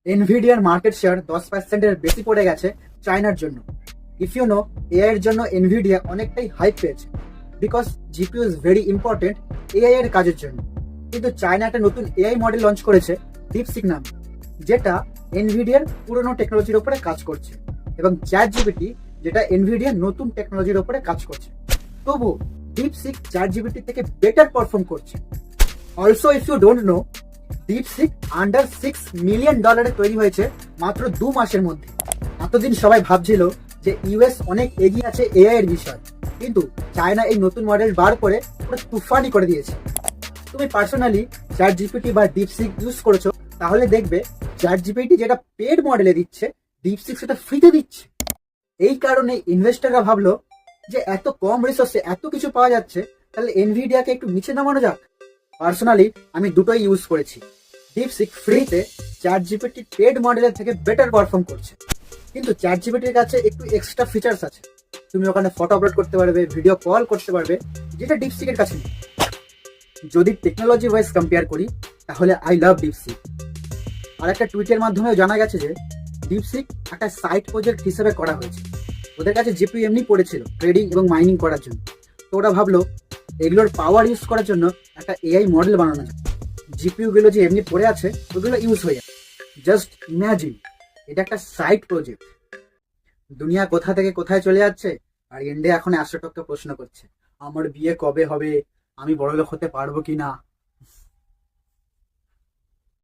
এনভিডিয়ার market share 10%-এর বেশি পড়ে গেছে চায়নার জন্য। ইফ ইউ নো, এআই এর জন্য এনভিডিয়া অনেকটাই হাইপ পেয়েছে, because GPU is very important AI এর কাজের জন্য। কিন্তু চায়না একটা নতুন এআই মডেল লঞ্চ করেছে ডিপসিক নামে, যেটা এনভিডিয়ার পুরনো টেকনোলজির উপরে কাজ করছে, এবং চ্যাট জিপিটি যেটা এনভিডিয়ার নতুন টেকনোলজির উপরে কাজ করছে। তবু ডিপসিক চ্যাট জিপিটি থেকে বেটার পারফর্ম করছে। Also if you don't know, DeepSeek under $6 million তৈরি হয়েছে মাত্র 2 মাসের মধ্যে। এতদিন সবাই ভাবছিল যে ইউএস অনেক এগিয়ে আছে এআই এর বিষয়, কিন্তু চায়না এই নতুন মডেল বার করে পুরো তুফানি করে দিয়েছে। তুমি পার্সোনালি চ্যাট জিপিটি বা ডিপসিক ইউজ করেছো, তাহলে দেখবে চ্যাট জিপিটি যেটা পেড মডেলে দিচ্ছে, ডিপসিক সেটা ফ্রিতে দিচ্ছে। এই কারণে ইনভেস্টররা ভাবলো যে এত কম রিসোর্সে এত কিছু পাওয়া যাচ্ছে, তাহলে এনভিডিয়াকে একটু নিচে নামানো যাক। পার্সোনালি আমি দুটোই ইউজ করেছি। ডিপসিক ফ্রিতে চ্যাট জিপিটি পেড মডেলের থেকে বেটার পারফর্ম করছে, কিন্তু চ্যাট জিপিটির কাছে একটু এক্সট্রা ফিচার্স আছে। তুমি ওখানে ফটো আপলোড করতে পারবে, ভিডিও কল করতে পারবে, যেটা ডিপসিকের কাছে নেই। যদি টেকনোলজি ওয়াইজ কম্পেয়ার করি, তাহলে আই লাভ ডিপসিক। আর একটা টুইটের মাধ্যমেও জানা গেছে যে ডিপসিক একটা সাইড প্রজেক্ট হিসেবে করা হয়েছে। ওদের কাছে জিপিইউ এমনি পড়েছিল ট্রেডিং এবং মাইনিং করার জন্য, তো ওরা ভাবলো এগুলোর পাওয়ার ইউজ করার জন্য একটা এআই মডেল বানানো যায়। জিপিইউ গুলো যে এমনি পড়ে আছে ওগুলো ইউজ হয়ে যায়। জাস্ট ইমাজিন, এটা একটা সাইড প্রজেক্ট। দুনিয়া কোথা থেকে কোথায় চলে যাচ্ছে, আর ইন্ডিয়া এখন 100 টাকা প্রশ্ন করছে আমার বিয়ে কবে হবে, আমি বড়লোক হতে পারবো কিনা।